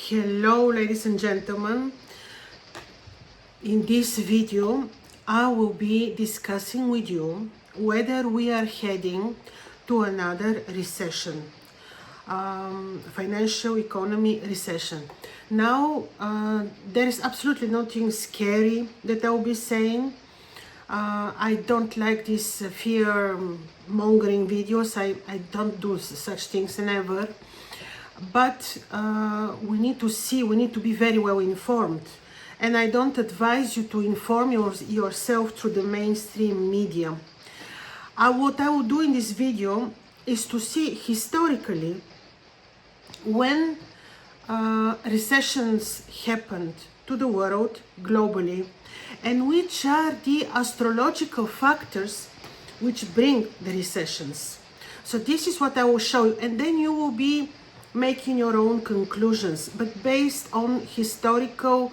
Hello ladies and gentlemen, in this video I will be discussing with you whether we are heading to another recession, financial economy recession. Now there is absolutely nothing scary that I will be saying. I don't like these fear mongering videos. I don't do such things never. But we need to be very well informed. And I don't advise you to inform yourself through the mainstream media. What I will do in this video is to see historically when recessions happened to the world globally, and which are the astrological factors which bring the recessions. So this is what I will show you, and then you will be making your own conclusions, but based on historical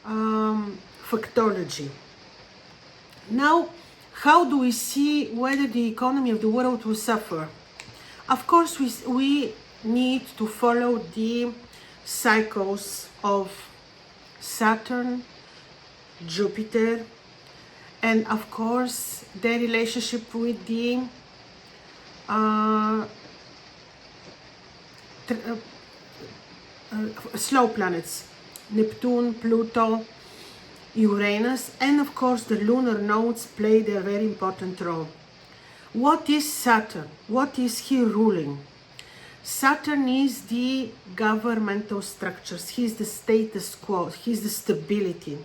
factology. Now, how do we see whether the economy of the world will suffer? Of course, we need to follow the cycles of Saturn, Jupiter, and of course their relationship with the slow planets, Neptune, Pluto, Uranus, and of course the lunar nodes play their very important role. What is Saturn? What is he ruling? Saturn is the governmental structures. He is the status quo. He is the stability.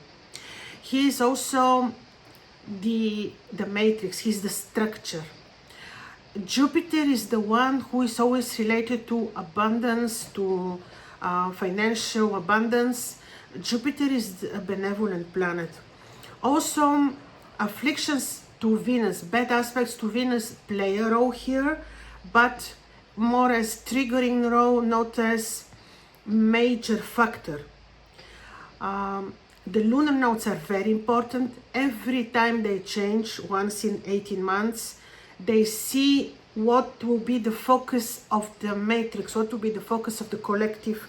He is also the matrix. He is the structure. Jupiter is the one who is always related to abundance, to financial abundance. Jupiter is a benevolent planet. Also, afflictions to Venus, bad aspects to Venus play a role here, but more as triggering role, not as major factor. The lunar nodes are very important. Every time they change, once in 18 months, they see what will be the focus of the matrix, what will be the focus of the collective,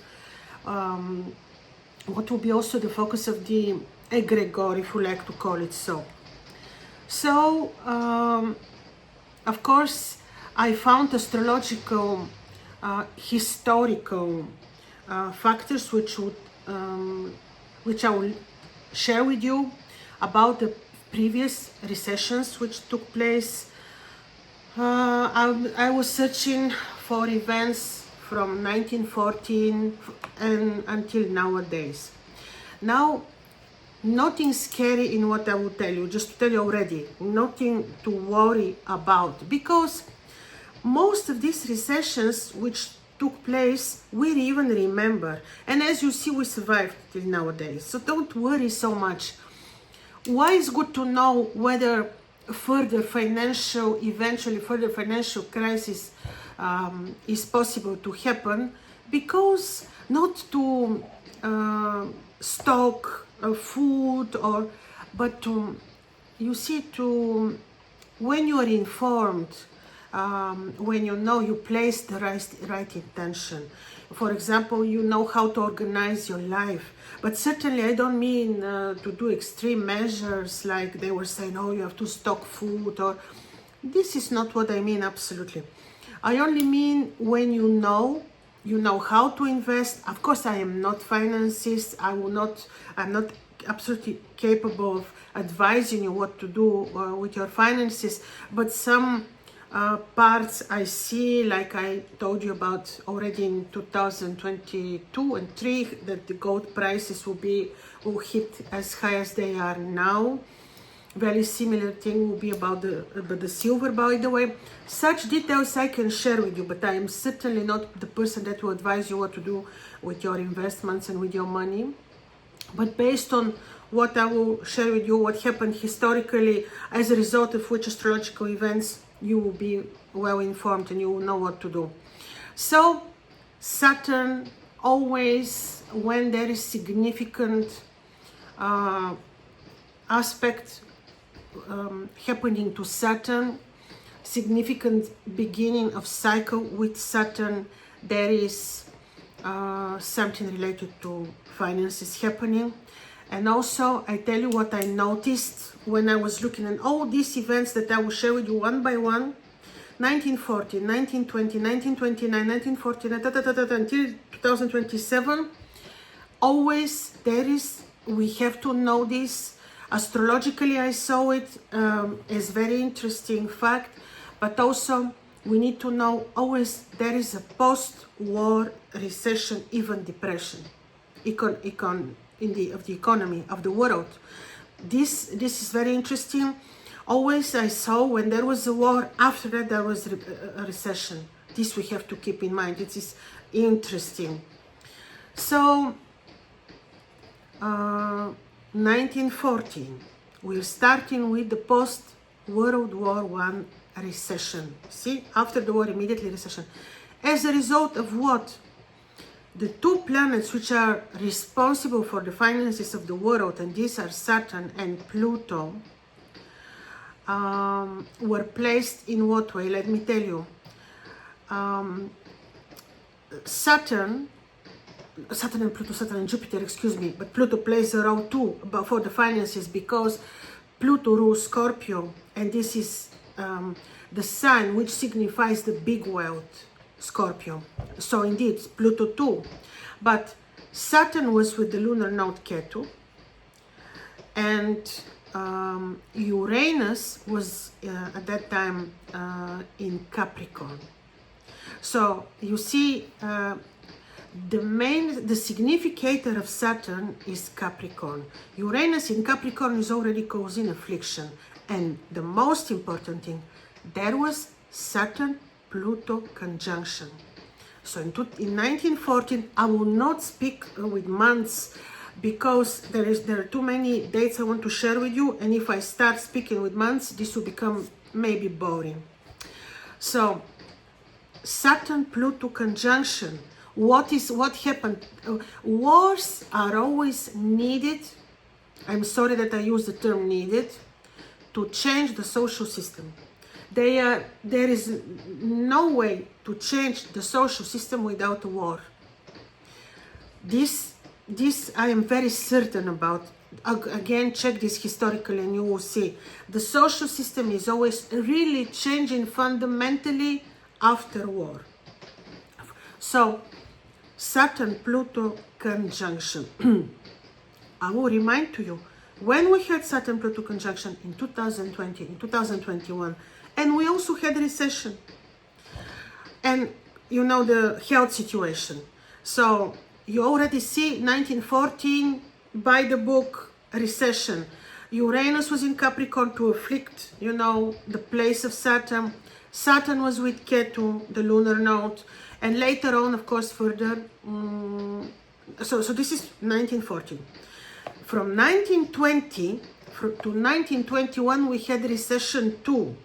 what will be also the focus of the egregore, if you like to call it so. So, of course, I found astrological, historical factors which I will share with you about the previous recessions which took place. I was searching for events from 1914 and until nowadays. Now, nothing scary in what I will tell you, just to tell you already, nothing to worry about, because most of these recessions which took place, we even remember. And as you see, we survived till nowadays. So don't worry so much. Why is good to know whether eventually further financial crisis is possible to happen? Because not to stock food, but to, you see, to, when you are informed, when you know, you place the right intention. For example, you know how to organize your life. But certainly I don't mean to do extreme measures like they were saying, oh, you have to stock food, or this is not what I mean, absolutely. I only mean when you know how to invest. Of course, I am not financist. I'm not absolutely capable of advising you what to do with your finances, but some parts I see, like I told you about already in 2022 and 3, that the gold prices will hit as high as they are now. Very similar thing will be about the silver, by the way. Such details I can share with you, but I am certainly not the person that will advise you what to do with your investments and with your money. But based on what I will share with you, what happened historically, as a result of which astrological events, you will be well informed and you will know what to do. So Saturn, always when there is significant aspect happening to Saturn, significant beginning of cycle with Saturn, there is something related to finances happening. And also, I tell you what I noticed when I was looking at all these events that I will share with you one by one. 1940, 1920, 1929, 1949, until 2027. Always there is, we have to know this. Astrologically, I saw it as very interesting fact, but also we need to know always there is a post-war recession, even depression, of the economy of the world. This is very interesting. Always I saw when there was a war, after that there was a recession. This we have to keep in mind. It is interesting. So 1914, we're starting with the post-World War I recession. See, after the war, immediately recession. As a result of what? The two planets which are responsible for the finances of the world, and these are Saturn and Pluto, were placed in what way? Let me tell you. Saturn and Pluto, Saturn and Jupiter, excuse me, but Pluto plays a role too for the finances, because Pluto rules Scorpio, and this is the sign which signifies the big wealth, Scorpio. So indeed, Pluto too. But Saturn was with the lunar node Ketu, and Uranus was at that time in Capricorn. So you see, the significator of Saturn is Capricorn. Uranus in Capricorn is already causing affliction. And the most important thing, there was Saturn-Pluto conjunction. So in 1914, I will not speak with months, because there are too many dates I want to share with you, and if I start speaking with months, this will become maybe boring. So Saturn-Pluto conjunction. What happened? Wars are always needed. I'm sorry that I use the term needed, to change the social system. There is no way to change the social system without a war. This I am very certain about. Again, check this historically and you will see. The social system is always really changing fundamentally after war. So, Saturn-Pluto conjunction. I will remind to you, when we had Saturn-Pluto conjunction in 2020, in 2021, and we also had recession, and you know the health situation. So you already see 1914, by the book, recession. Uranus was in Capricorn to afflict, you know, the place of Saturn. Saturn was with Ketu, the lunar node, and later on, of course, further. So this is 1914. From 1920 to 1921, we had recession 2.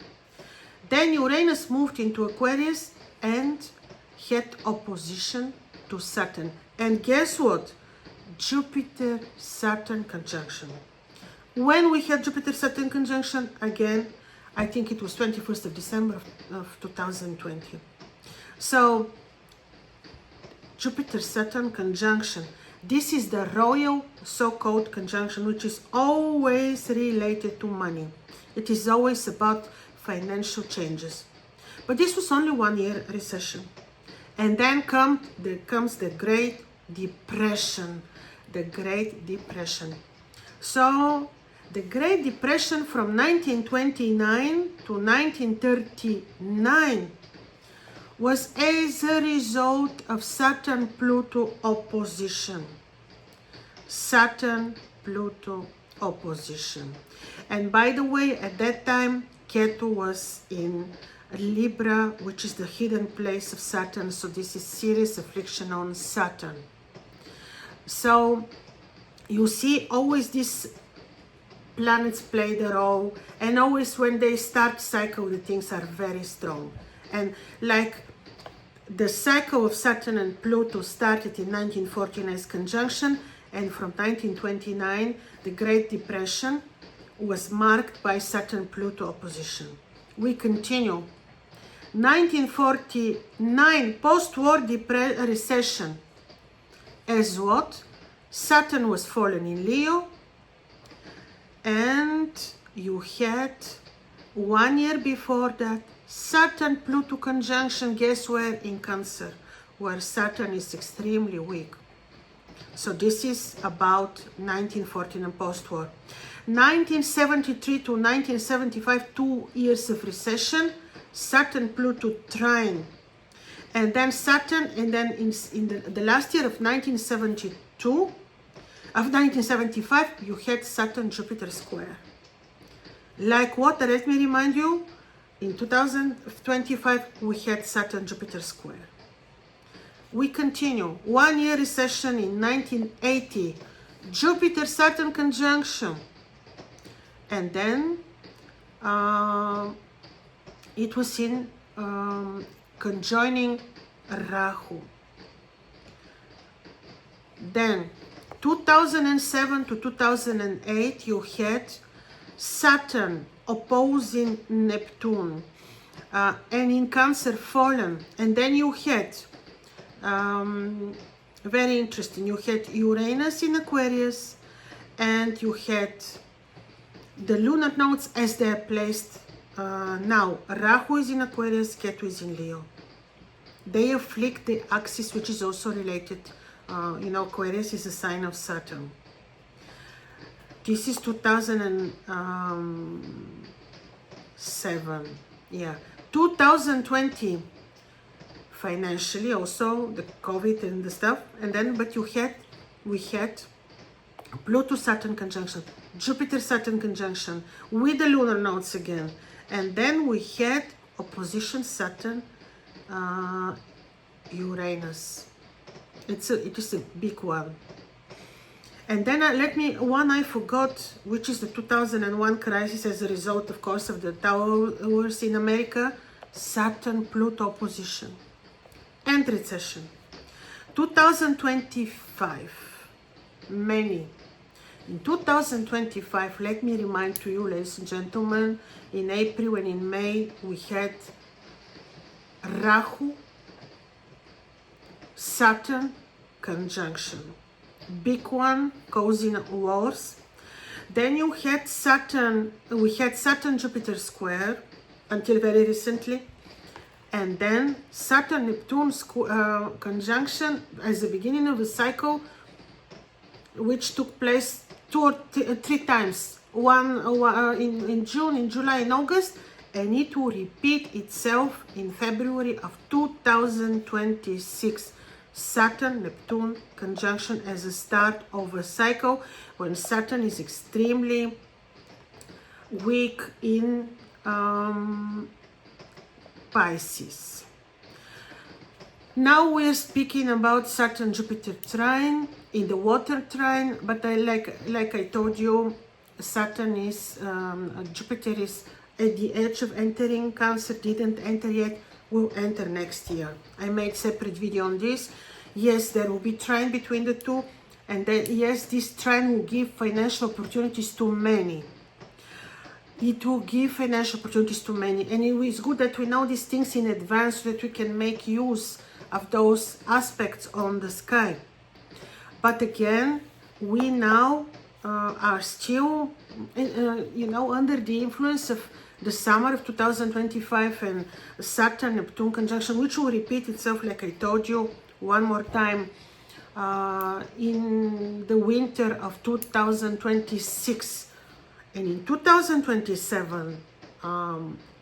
Then Uranus moved into Aquarius and had opposition to Saturn. And guess what? Jupiter-Saturn conjunction. When we had Jupiter-Saturn conjunction, again, I think it was 21st of December of 2020. So, Jupiter-Saturn conjunction. This is the royal so-called conjunction, which is always related to money. It is always about financial changes. But this was only 1 year recession. And then comes the Great Depression. The Great Depression. So, the Great Depression from 1929 to 1939 was as a result of Saturn-Pluto opposition. Saturn-Pluto opposition. And by the way, at that time, Ketu was in Libra, which is the hidden place of Saturn. So this is serious affliction on Saturn. So you see, always these planets play the role, and always when they start cycle, the things are very strong. And like the cycle of Saturn and Pluto started in 1914 as conjunction, and from 1929, the Great Depression was marked by Saturn-Pluto opposition. We continue. 1949, post-war recession. as what? Saturn was fallen in Leo, and you had 1 year before that Saturn-Pluto conjunction, guess where? In Cancer, where Saturn is extremely weak. So this is about 1914 and post-war. 1973 to 1975, 2 years of recession, Saturn-Pluto trine. And then Saturn, and then in the last year of 1972, of 1975, you had Saturn-Jupiter square. Like what? Let me remind you, in 2025, we had Saturn-Jupiter square. We continue. 1 year recession in 1980, Jupiter-Saturn conjunction. And then it was in conjoining Rahu. Then 2007 to 2008, you had Saturn opposing Neptune, and in Cancer fallen. And then you had, very interesting, you had Uranus in Aquarius, and you had the lunar nodes as they are placed now. Rahu is in Aquarius, Ketu is in Leo. They afflict the axis, which is also related. Aquarius is a sign of Saturn. This is 2007. Yeah, 2020. Financially, also the COVID and the stuff, and then we had Pluto-Saturn conjunction, Jupiter-Saturn conjunction with the lunar nodes again, and then we had opposition Saturn, Uranus. It is a big one. And then one I forgot, which is the 2001 crisis as a result, of course, of the towers in America, Saturn-Pluto opposition and recession. 2025, many. In 2025, let me remind to you, ladies and gentlemen, in April and in May, we had Rahu, Saturn conjunction. Big one, causing wars. Then you had we had Saturn-Jupiter square until very recently. And then Saturn-Neptune conjunction as the beginning of the cycle, which took place 2 or 3 times. One in June, in July, in August, and it will repeat itself in February of 2026. Saturn-Neptune conjunction as a start of a cycle when Saturn is extremely weak in Pisces. Now we're speaking about Saturn-Jupiter trine in the water trine, but like I told you, Jupiter is at the edge of entering Cancer, didn't enter yet, will enter next year. I made separate video on this. Yes, there will be trine between the two, and then yes, this trine will give financial opportunities to many. It will give financial opportunities to many, and it is good that we know these things in advance so that we can make use of those aspects on the sky. But again, we now are still, under the influence of the summer of 2025 and Saturn-Neptune conjunction, which will repeat itself, like I told you, one more time in the winter of 2026. And in 2027,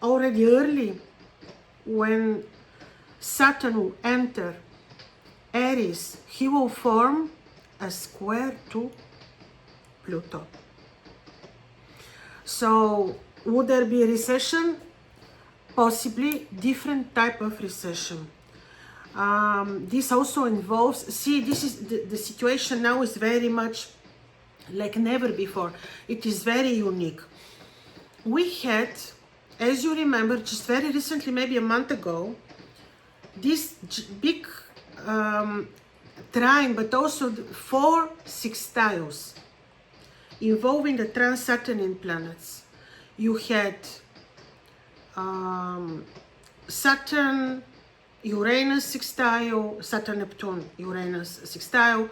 already early, when Saturn will enter Aries, he will form a square to Pluto. So, would there be a recession? Possibly different type of recession. This also involves, this is the situation now is very much like never before. It is very unique. We had, as you remember, just very recently, maybe a month ago, this big trine, but also 4 sextiles involving the trans-Saturnian planets. You had Saturn Uranus sextile, Saturn, Neptune, Uranus sextile.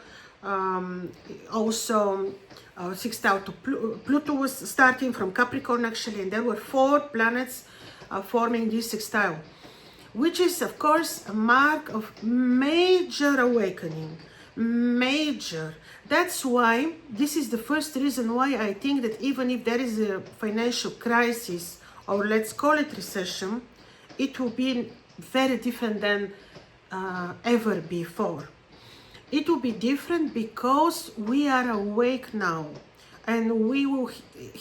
Also sextile to Pluto was starting from Capricorn actually, and there were 4 planets forming this sextile, which is of course a mark of major awakening, major. That's why this is the first reason why I think that even if there is a financial crisis, or let's call it recession, it will be very different than ever before. It will be different because we are awake now, and we will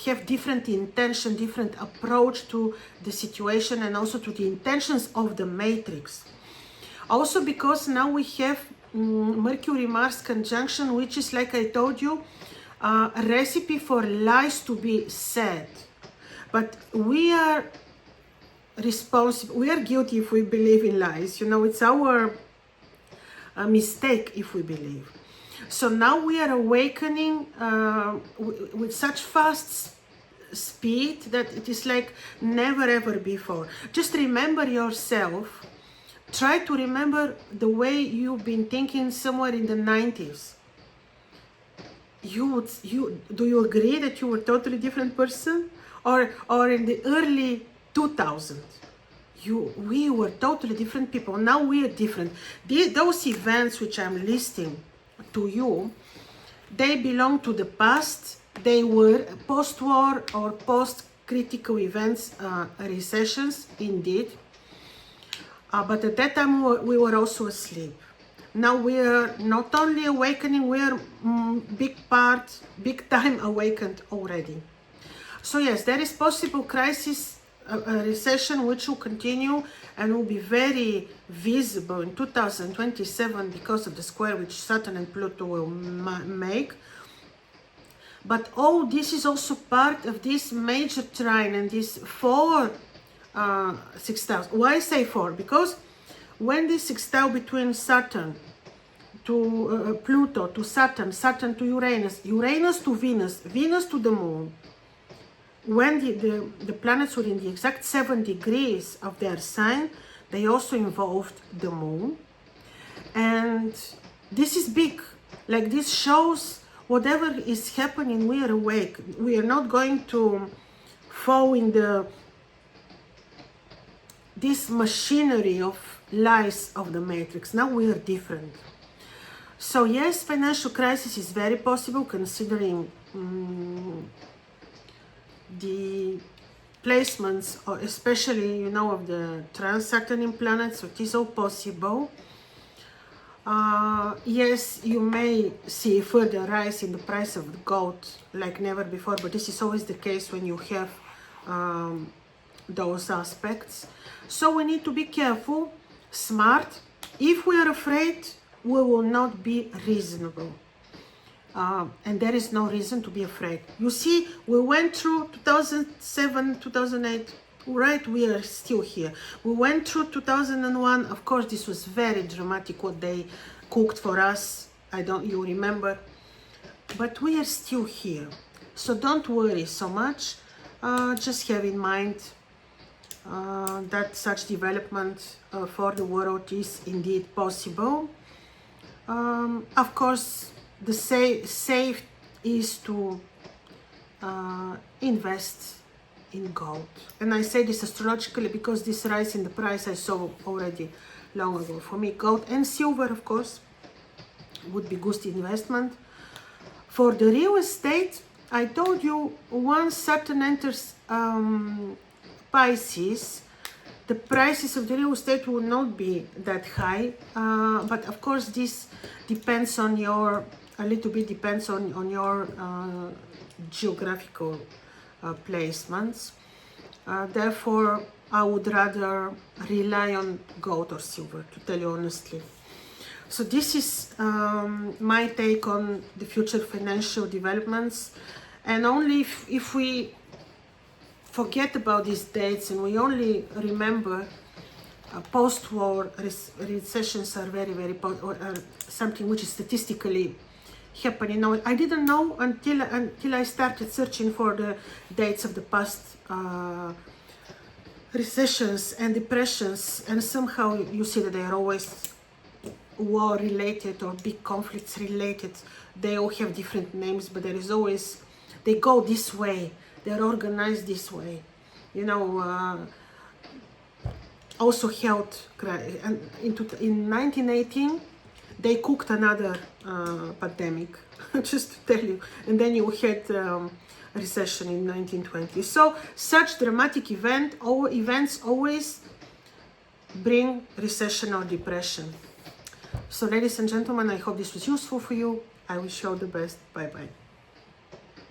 have different intention, different approach to the situation, and also to the intentions of the matrix. Also because now we have Mercury-Mars conjunction, which is, like I told you, a recipe for lies to be said. But we are responsible, we are guilty if we believe in lies. You know, it's our mistake if we believe. So now we are awakening with such fast speed that it is like never ever before. Just remember yourself. Try to remember the way you've been thinking somewhere in the 90s. Do you agree that you were a totally different person? Or in the early 2000s, we were totally different people. Now we are different. Those events which I'm listing to you, they belong to the past. They were post-war or post-critical events, recessions, indeed. But at that time we were also asleep. Now we are not only awakening, we are big time awakened already. So yes, there is possible crisis, a recession which will continue and will be very visible in 2027 because of the square which Saturn and Pluto will make. But all this is also part of this major trine and these 4 sextiles. Why I say 4? Because when this sextile between Saturn to Pluto to Saturn, Saturn to Uranus, Uranus to Venus, Venus to the Moon, when the planets were in the exact 7 degrees of their sign, they also involved the Moon. And this is big. Like, this shows whatever is happening, we are awake. We are not going to fall in this machinery of lies of the matrix. Now we are different. So yes, financial crisis is very possible considering the placements, or especially, you know, of the trans-Saturnian planets. So it is all possible. Yes, you may see further rise in the price of the gold like never before, but this is always the case when you have those aspects. So we need to be careful, smart. If we are afraid, we will not be reasonable. And there is no reason to be afraid. You see, we went through 2007, 2008, right? We are still here. We went through 2001. Of course, this was very dramatic what they cooked for us. You remember? But we are still here. So don't worry so much. Just have in mind that such development for the world is indeed possible. Of course, the safe is to invest in gold. And I say this astrologically because this rise in the price I saw already long ago. For me, gold and silver, of course, would be good investment. For the real estate, I told you, once Saturn enters Pisces, the prices of the real estate will not be that high. But of course, this depends on your, a little bit depends on your geographical placements. Therefore, I would rather rely on gold or silver, to tell you honestly. So this is my take on the future financial developments. And only if we forget about these dates and we only remember post-war recessions are very, very something which is statistically happening. Now, I didn't know until I started searching for the dates of the past recessions and depressions, and somehow you see that they are always war related or big conflicts related. They all have different names, but there is always, they go this way, they're organized this way, you know. Also held, and in 1918 they cooked another pandemic, just to tell you, and then you had recession in 1920. So such dramatic events always bring recession or depression. So ladies and gentlemen, I hope this was useful for you. I wish you all the best. Bye bye.